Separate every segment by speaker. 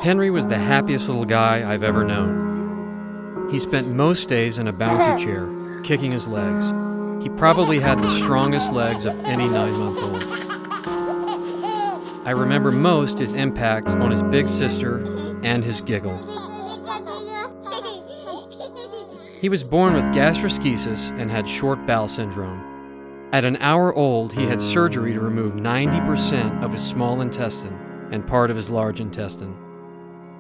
Speaker 1: Henry was the happiest little guy I've ever known. He spent most days in a bouncy chair, kicking his legs. He probably had the strongest legs of any 9-month-old. I remember most his impact on his big sister and his giggle. He was born with gastroschisis and had short bowel syndrome. At an hour old, he had surgery to remove 90% of his small intestine and part of his large intestine.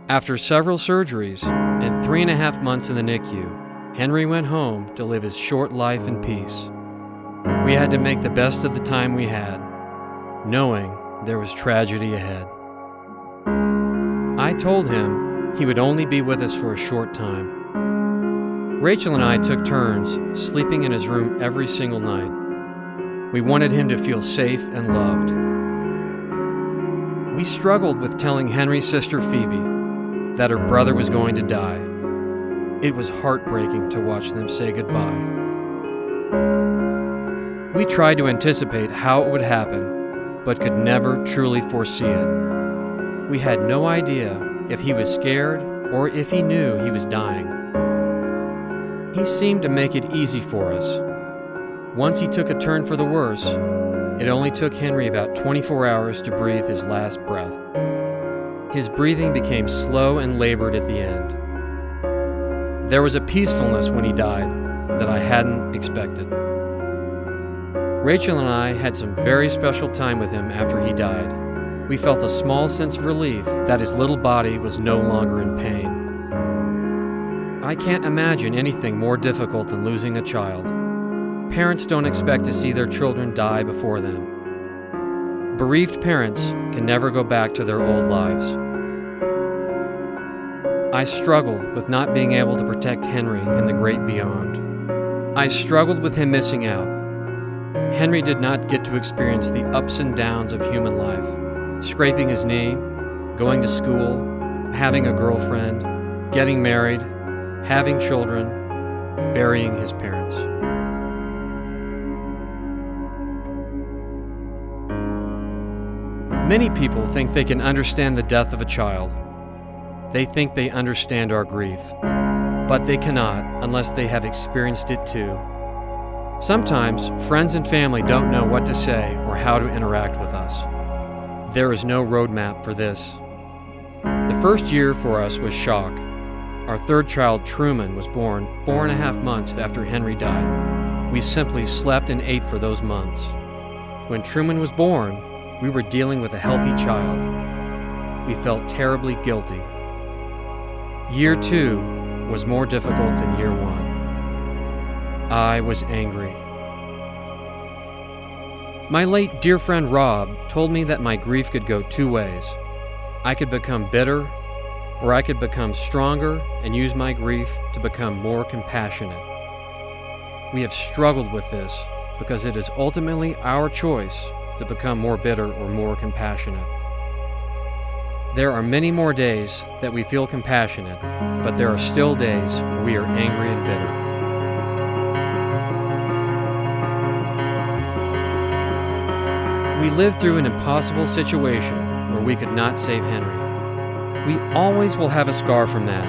Speaker 1: After several surgeries and 3.5 months in the NICU, Henry went home to live his short life in peace. We had to make the best of the time we had, knowing there was tragedy ahead. I told him he would only be with us for a short time. Rachel and I took turns sleeping in his room every single night. We wanted him to feel safe and loved. We struggled with telling Henry's sister Phoebe that her brother was going to die. It was heartbreaking to watch them say goodbye. We tried to anticipate how it would happen, but could never truly foresee it. We had no idea if he was scared or if he knew he was dying. He seemed to make it easy for us. Once he took a turn for the worse, it only took Henry about 24 hours to breathe his last breath. His breathing became slow and labored at the end. There was a peacefulness when he died that I hadn't expected. Rachel and I had some very special time with him after he died. We felt a small sense of relief that his little body was no longer in pain. I can't imagine anything more difficult than losing a child. Parents don't expect to see their children die before them. Bereaved parents can never go back to their old lives. I struggled with not being able to protect Henry in the great beyond. I struggled with him missing out. Henry did not get to experience the ups and downs of human life, scraping his knee, going to school, having a girlfriend, getting married, having children, burying his parents. Many people think they can understand the death of a child. They think they understand our grief, but they cannot unless they have experienced it too. Sometimes friends and family don't know what to say or how to interact with us. There is no roadmap for this. The first year for us was shock. Our third child, Truman, was born 4.5 months after Henry died. We simply slept and ate for those months. When Truman was born, we were dealing with a healthy child. We felt terribly guilty. Year 2 was more difficult than year 1. I was angry. My late dear friend Rob told me that my grief could go 2 ways. I could become bitter, or I could become stronger and use my grief to become more compassionate. We have struggled with this because it is ultimately our choice to become more bitter or more compassionate. There are many more days that we feel compassionate, but there are still days where we are angry and bitter. We lived through an impossible situation where we could not save Henry. We always will have a scar from that.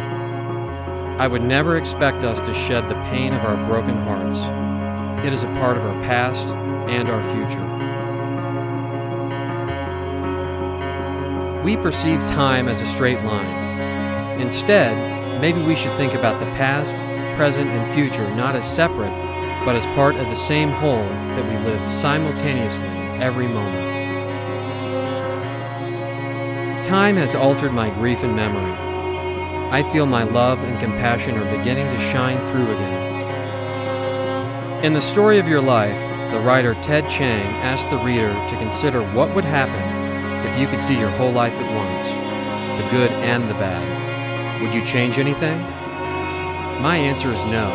Speaker 1: I would never expect us to shed the pain of our broken hearts. It is a part of our past and our future. We perceive time as a straight line. Instead, maybe we should think about the past, present, and future not as separate, but as part of the same whole that we live simultaneously every moment. Time has altered my grief and memory. I feel my love and compassion are beginning to shine through again. In The Story of Your Life, the writer Ted Chiang asked the reader to consider what would happen if you could see your whole life at once, the good and the bad. Would you change anything? My answer is no.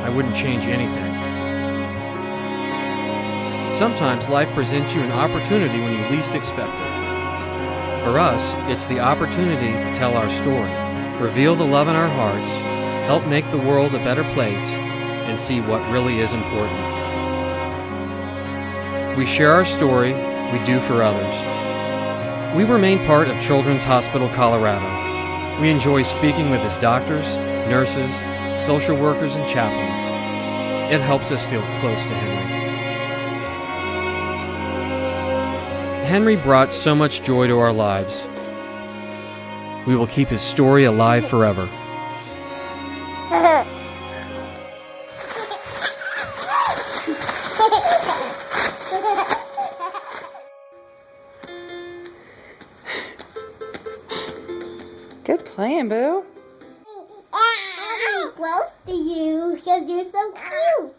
Speaker 1: I wouldn't change anything. Sometimes life presents you an opportunity when you least expect it. For us, it's the opportunity to tell our story, reveal the love in our hearts, help make the world a better place, and see what really is important. We share our story, we do for others. We remain part of Children's Hospital Colorado. We enjoy speaking with its doctors, nurses, social workers, and chaplains. It helps us feel close to Henry. Henry brought so much joy to our lives. We will keep his story alive forever.
Speaker 2: Good playing, Boo.
Speaker 3: I'm close to you because you're so cute.